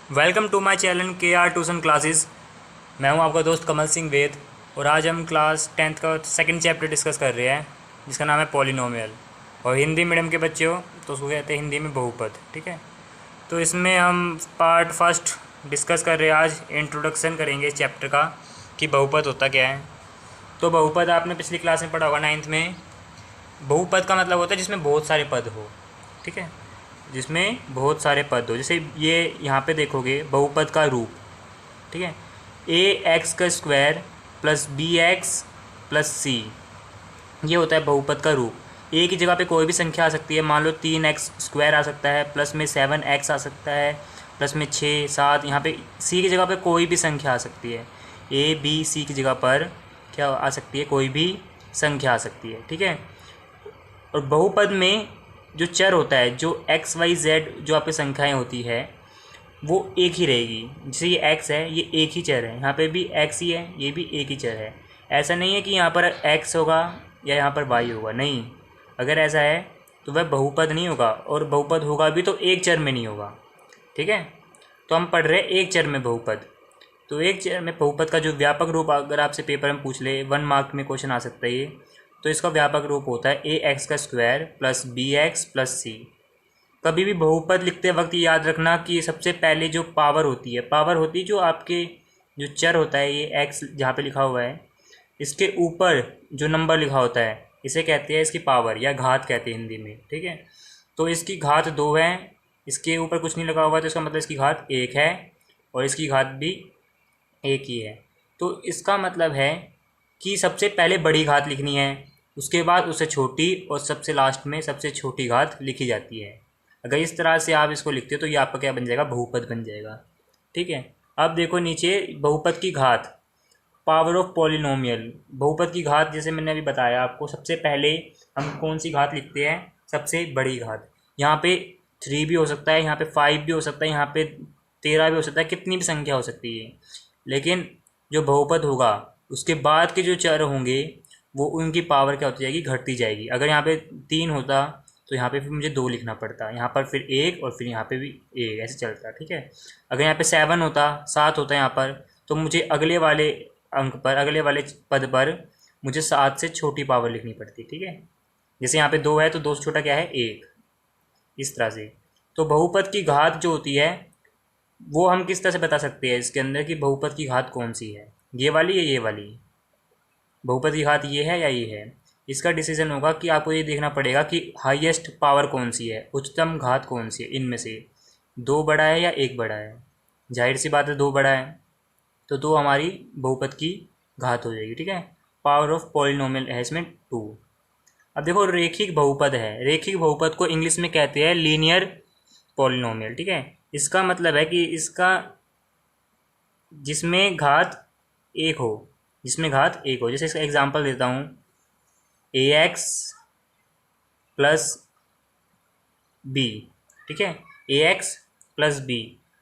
Welcome to my channel के are tuition classes. मैं हूं आपका दोस्त कमल सिंह वेद और आज हम क्लास 10th का सेकंड चैप्टर डिस्कस कर रहे हैं जिसका नाम है पॉलिनोमियल। और हिंदी मीडियम के बच्चे हो तो उसको कहते हैं हिंदी में बहुपद। ठीक है, तो इसमें हम पार्ट फर्स्ट डिस्कस कर रहे हैं। आज इंट्रोडक्शन करेंगे इस चैप्टर का कि बहुपद होता क्या है। तो बहुपद आपने पिछली क्लास में पढ़ा होगा 9th में। बहुपद का मतलब होता है जिसमें बहुत सारे पद हो। ठीक है, जिसमें बहुत सारे पद हो। जैसे ये यहाँ पे देखोगे बहुपद का रूप। ठीक है, ए एक्स का square plus B X plus C, ये होता है बहुपद का रूप। ए की जगह पे कोई भी संख्या आ सकती है। मान लो 3x स्क्वायर आ सकता है, प्लस में 7x आ सकता है, प्लस में 6 7। यहाँ पे सी की जगह पे कोई भी संख्या आ सकती है। ए बी सी की जगह पर क्या आ सकती है, कोई भी संख्या आ सकती है। ठीक है, और बहुपद में जो चर होता है, जो एक्स वाई जेड जो आपकी संख्याएं होती है वो एक ही रहेगी। जैसे ये एक्स है, ये एक ही चर है, यहाँ पे भी एक्स ही है, ये भी एक ही चर है। ऐसा नहीं है कि यहाँ पर एक्स होगा या यहाँ पर वाई होगा, नहीं। अगर ऐसा है तो वह बहुपद नहीं होगा, और बहुपद होगा भी तो एक चर में नहीं होगा। ठीक है, तो हम पढ़ रहे हैं एक चर में बहुपद। तो एक चर में बहुपद का जो व्यापक रूप अगर आपसे पेपर में पूछ ले, 1 मार्क में क्वेश्चन आ सकता है ये, तो इसका व्यापक रूप होता है ए एक्स का square plus B X plus C. कभी भी बहुपद लिखते वक्त याद रखना कि सबसे पहले जो पावर होती है, पावर होती है जो आपके जो चर होता है, ये एक्स जहाँ पे लिखा हुआ है, इसके ऊपर जो नंबर लिखा होता है इसे कहते हैं इसकी पावर या घात कहते हैं हिंदी में। ठीक है, तो इसकी घात 2 है, इसके ऊपर कुछ नहीं लगा हुआ तो इसका मतलब इसकी घात 1 है, और इसकी घात भी एक ही है। तो इसका मतलब है कि सबसे पहले बड़ी घात लिखनी है, उसके बाद उससे छोटी, और सबसे लास्ट में सबसे छोटी घात लिखी जाती है। अगर इस तरह से आप इसको लिखते हो तो ये आपका क्या बन जाएगा, बहुपद बन जाएगा। ठीक है, अब देखो नीचे बहुपद की घात, पावर ऑफ पॉलिनोमियल। बहुपद की घात जैसे मैंने अभी बताया आपको, सबसे पहले हम कौन सी घात लिखते हैं, सबसे बड़ी घात। यहाँ पे 3 भी हो सकता है, यहाँ पे 5 भी हो सकता है, यहाँ पे 13 भी हो सकता है, कितनी भी संख्या हो सकती है। लेकिन जो बहुपद होगा उसके बाद के जो चर होंगे वो उनकी पावर क्या होती जाएगी, घटती जाएगी। अगर यहाँ पे 3 होता तो यहाँ पे फिर मुझे 2 लिखना पड़ता, यहाँ पर फिर 1, और फिर यहाँ पे भी 1, ऐसे चलता। ठीक है, अगर यहाँ पे 7 होता, 7 होता यहाँ पर, तो मुझे अगले वाले अंक पर, अगले वाले पद पर मुझे 7 से छोटी पावर लिखनी पड़ती। ठीक है, जैसे यहाँ पे 2 है तो 2 से छोटा क्या है, 1, इस तरह से। तो बहुपद की घात जो होती है वो हम किस तरह से बता सकते हैं इसके अंदर कि बहुपद की घात कौन सी है, ये वाली या ये वाली। बहुपद की घात ये है या ये है, इसका डिसीजन होगा कि आपको ये देखना पड़ेगा कि हाईएस्ट पावर कौन सी है, उच्चतम घात कौन सी है इनमें से, 2 बड़ा है या 1 बड़ा है। जाहिर सी बात है 2 बड़ा है, तो 2 हमारी बहुपद की घात हो जाएगी। ठीक है, पावर ऑफ पॉलिनोमियल है इसमें 2। अब देखो रेखिक बहुपद है, रेखिक बहुपद को इंग्लिश में कहते हैं लीनियर पॉलिनोमियल। ठीक है, इसका मतलब है कि इसका जिसमें घात एक हो, जिसमें घात एक हो। जैसे इसका एग्जांपल देता हूँ, ए एक्स प्लस बी। ठीक है, ए एक्स प्लस बी।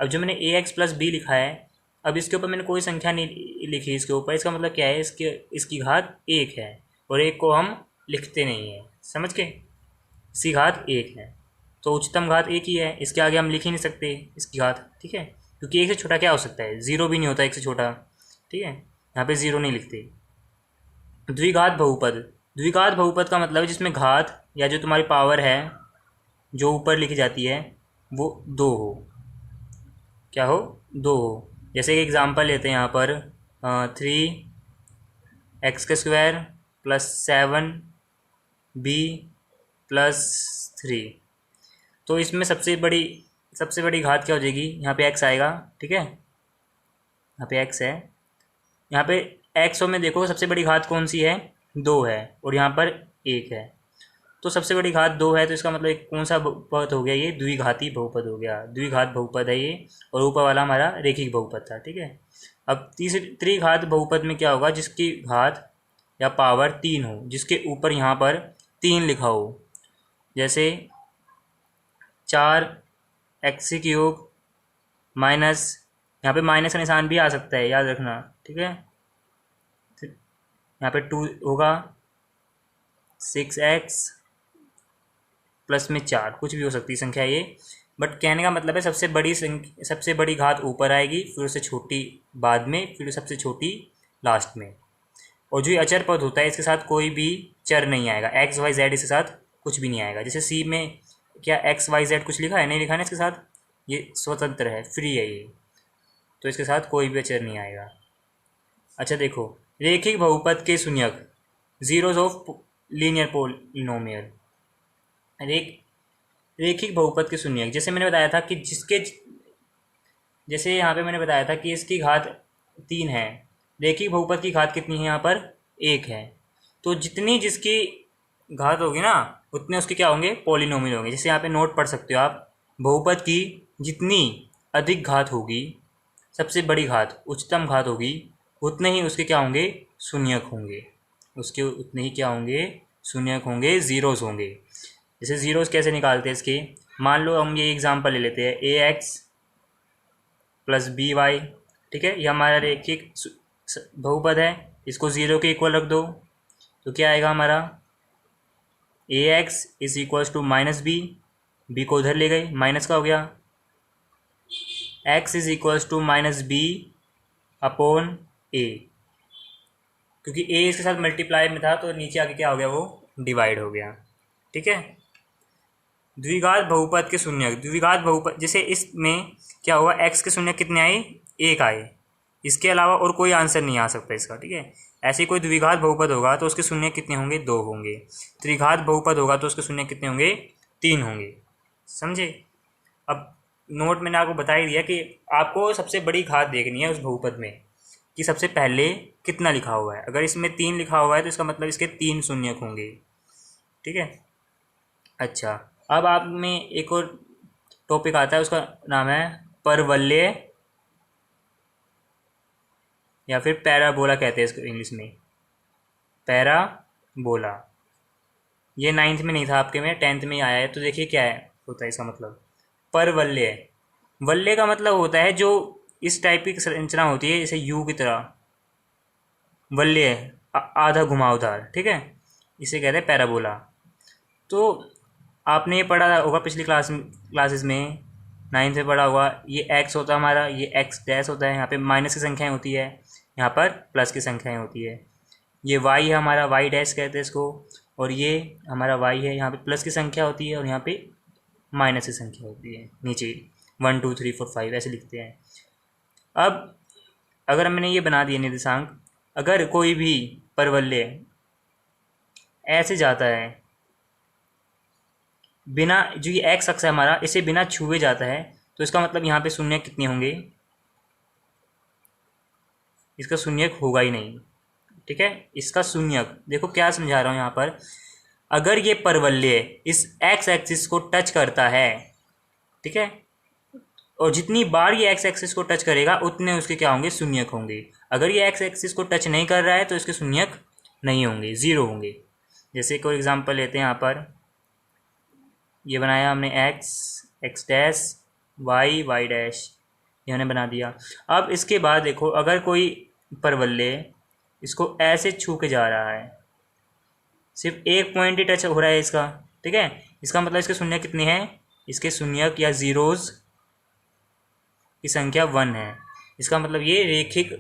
अब जो मैंने ए एक्स प्लस बी लिखा है, अब इसके ऊपर मैंने कोई संख्या नहीं लिखी इसके ऊपर, इसका मतलब क्या है, इसकी घात 1 है, और 1 को हम लिखते नहीं हैं, समझ के, इसकी घात 1 है। तो उच्चतम घात 1 ही है, इसके आगे हम लिख ही नहीं सकते इसकी घात। ठीक है, क्योंकि 1 से छोटा क्या हो सकता है, 0 भी नहीं होता 1 से छोटा। ठीक है, यहाँ पे 0 नहीं लिखते। द्विघात बहुपद, द्विघात बहुपद का मतलब है जिसमें घात या जो तुम्हारी पावर है जो ऊपर लिखी जाती है वो 2 हो। क्या हो, 2 हो। जैसे एक एग्जांपल लेते हैं यहाँ पर, 3x का स्क्वायर प्लस 7b प्लस 3। तो इसमें सबसे बड़ी घात क्या हो जाएगी, यहाँ पे x आएगा। ठीक है, यहाँ पे x है, यहाँ पे एक्स में देखो सबसे बड़ी घात कौन सी है, 2 है, और यहाँ पर 1 है। तो सबसे बड़ी घात 2 है, तो इसका मतलब एक कौन सा बहुपद हो गया, ये द्विघाती बहुपद हो गया, द्विघात बहुपद है ये। और ऊपर वाला हमारा रेखिक बहुपद था। ठीक है, अब तीसरी त्रिघात बहुपद में क्या होगा, जिसकी घात या पावर 3 हो, जिसके ऊपर यहाँ पर 3 लिखा हो। जैसे 4x³ माइनस, यहाँ पे माइनस का निशान भी आ सकता है, याद रखना। ठीक है, यहाँ पे 2 होगा, 6x प्लस में 4, कुछ भी हो सकती है संख्या ये। बट कहने का मतलब है सबसे बड़ी घात ऊपर आएगी, फिर उससे छोटी बाद में, फिर सबसे छोटी लास्ट में। और जो ये अचर पद होता है इसके साथ कोई भी चर नहीं आएगा, एक्स वाई जेड इसके साथ कुछ भी नहीं आएगा। जैसे सी में क्या एक्स वाई जेड कुछ लिखा है, नहीं लिखा है ना इसके साथ, ये स्वतंत्र है, फ्री है ये, तो इसके साथ कोई भी अचर नहीं आएगा। अच्छा देखो, रेखिक बहुपद के शून्यक, जीरोज ऑफ लीनियर पोलिनोमियल। रेखिक बहुपद के शून्यक, जैसे मैंने बताया था कि जैसे यहाँ पे मैंने बताया था कि इसकी घात 3 है, रेखिक बहुपद की घात कितनी है यहाँ पर, 1 है। तो जितनी जिसकी घात होगी ना उतने उसके क्या होंगे, पॉलिनोमियल होंगे। जैसे यहाँ पे नोट पढ़ सकते हो आप, बहुपद की जितनी अधिक घात होगी, सबसे बड़ी घात उच्चतम घात होगी, उतने ही उसके क्या होंगे, शून्यक होंगे। उसके उतने ही क्या होंगे, शून्यक होंगे, ज़ीरोज़ होंगे। जैसे ज़ीरोज़ कैसे निकालते हैं इसके, मान लो हम ये एग्जांपल ले लेते हैं, ए एक्स प्लस बी वाई, ठीक है, ये हमारा रेखिक बहुपद है, इसको ज़ीरो के इक्वल रख दो तो क्या आएगा हमारा, A X is equals to minus B को उधर ले गए, माइनस का हो गया, X is equals to minus B upon A, क्योंकि ए इसके साथ मल्टीप्लाई में था तो नीचे आके क्या हो गया, वो डिवाइड हो गया। ठीक है, द्विघात बहुपद के शून्यक, द्विघात बहुपद जैसे इसमें क्या हुआ, एक्स के शून्यक कितने आए, 1 आए, इसके अलावा और कोई आंसर नहीं आ सकता इसका। ठीक है, ऐसे कोई द्विघात बहुपद होगा तो उसके शून्यक कितने होंगे, 2 होंगे। त्रिघात बहुपद होगा तो उसके शून्यक कितने होंगे, 3 होंगे। समझे। अब नोट मैंने आपको बता ही दिया कि आपको सबसे बड़ी घात देखनी है उस बहुपद में कि सबसे पहले कितना लिखा हुआ है। अगर इसमें 3 लिखा हुआ है तो इसका मतलब इसके 3 शून्यक होंगे। ठीक है, अच्छा अब आप में एक और टॉपिक आता है, उसका नाम है परवलय या फिर पैराबोला कहते हैं इसको इंग्लिश में, पैराबोला। ये 9th में नहीं था आपके में, 10th में ही आया है। तो देखिए क्या है होता है इसका मतलब, परवलय, वलय का मतलब होता है जो इस टाइप की संरचना होती है, जैसे यू की तरह, वलय आधा घुमावदार। ठीक है, इसे कहते हैं पैराबोला। तो आपने ये पढ़ा होगा पिछली क्लासेस में, 9th में पढ़ा होगा, ये एक्स होता है हमारा, ये एक्स डैश होता है, यहाँ पे माइनस की संख्याएं होती है, यहाँ पर प्लस की संख्याएं होती है। ये वाई है हमारा, वाई डैश कहते हैं इसको, और ये हमारा वाई है, यहाँ पे प्लस की संख्या होती है और यहाँ पे माइनस की संख्या होती है, नीचे 1 2 3 4 5 ऐसे लिखते हैं। अब अगर मैंने ये बना दिए निर्देशांक, अगर कोई भी परवलय ऐसे जाता है बिना, जो ये एक्स अक्ष है हमारा, इसे बिना छुए जाता है, तो इसका मतलब यहाँ पे शून्य कितने होंगे, इसका शून्यक होगा ही नहीं। ठीक है, इसका शून्यक देखो क्या समझा रहा हूँ यहाँ पर, अगर ये परवलय इस एक्स एक्सिस को टच करता है, ठीक है, और जितनी बार ये एक्स एक्सिस को टच करेगा उतने उसके क्या होंगे, शून्यक होंगे। अगर ये एक्स एक्सिस को टच नहीं कर रहा है तो इसके शून्यक नहीं होंगे, 0 होंगे। जैसे कोई एग्जांपल लेते हैं, यहाँ पर ये बनाया हमने एक्स डैश वाई डैश, ये हमने बना दिया। अब इसके बाद देखो, अगर कोई परवलय इसको ऐसे छू के जा रहा है, सिर्फ एक पॉइंट ही टच हो रहा है इसका, ठीक है, इसका मतलब इसके शून्य कितने हैं, इसके शून्यक या ज़ीरोज़ की संख्या 1 है। इसका मतलब ये रेखिक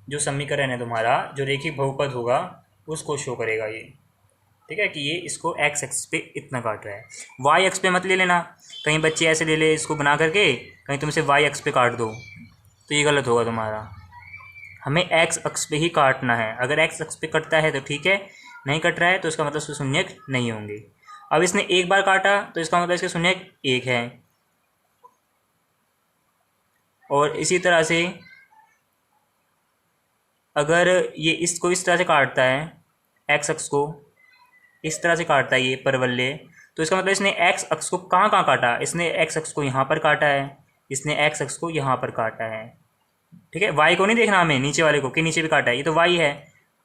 जो समीकरण है तुम्हारा, जो रेखिक बहुपद होगा उसको शो करेगा ये। ठीक है, कि ये इसको एक्स एक्स पे इतना काट रहा है, वाई एक्स पे मत ले लेना, कहीं बच्चे ऐसे ले ले इसको बना करके, कहीं तुम इसे वाई एक्स पे काट दो तो ये गलत होगा तुम्हारा। हमें एक्स अक्ष पे ही काटना है, अगर एक्स अक्ष पे कटता है तो ठीक है, नहीं कट रहा है तो इसका मतलब उसके शून्यक नहीं होंगे। अब इसने एक बार काटा तो इसका मतलब इसके शून्यक 1 है, और इसी तरह से अगर ये इसको इस तरह से काटता है, एक्स अक्ष को इस तरह से काटता है ये परवलय, तो इसका मतलब इसने एक्स अक्ष को कहाँ कहाँ काटा, इसने एक्स अक्ष को यहाँ पर काटा है, इसने एक्स अक्ष को यहाँ पर काटा है। ठीक है, वाई को नहीं देखना हमें, नीचे वाले को, कि नीचे भी काटा है, ये तो वाई है।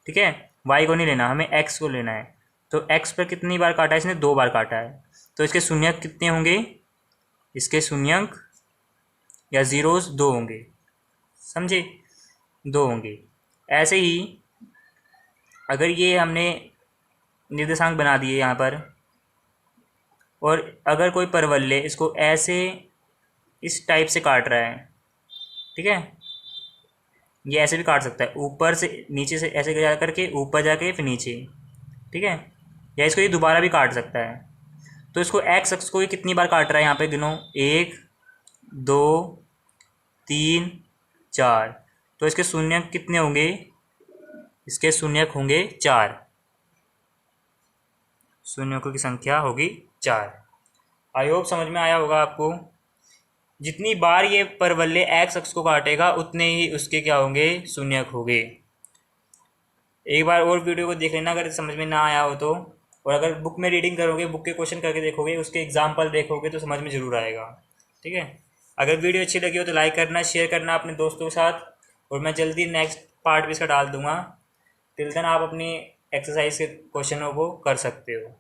ठीक है, वाई को नहीं लेना, हमें एक्स को लेना है। तो एक्स पर कितनी बार काटा है, इसने 2 बार काटा है, तो इसके शून्यक कितने होंगे, इसके शून्यक या ज़ीरोज़ 2 होंगे। समझे, 2 होंगे। ऐसे ही अगर ये हमने निर्देशांक बना दिए यहाँ पर, और अगर कोई परवलय इसको ऐसे इस टाइप से काट रहा है, ठीक है। ये ऐसे भी काट सकता है, ऊपर से नीचे से ऐसे जा करके ऊपर जाके फिर नीचे, ठीक है। या इसको ये दोबारा भी काट सकता है। तो इसको एक्स अक्ष को ये कितनी बार काट रहा है यहाँ पे गिनो, 1 2 3 4। तो इसके शून्यक कितने होंगे, इसके शून्यक होंगे 4, शून्यकों की संख्या होगी 4। आई होप समझ में आया होगा आपको। जितनी बार ये परवलय एक्स अक्ष को काटेगा उतने ही उसके क्या होंगे, शून्यक होंगे। एक बार और वीडियो को देख लेना अगर समझ में ना आया हो तो। और अगर बुक में रीडिंग करोगे, बुक के क्वेश्चन करके देखोगे, उसके एग्जाम्पल देखोगे तो समझ में ज़रूर आएगा, ठीक है। अगर वीडियो अच्छी लगी हो तो लाइक करना, शेयर करना अपने दोस्तों के साथ, और मैं जल्दी नेक्स्ट पार्ट भी इसका डाल दूँगा। टिल देन आप अपनी एक्सरसाइज के क्वेश्चनों को कर सकते हो।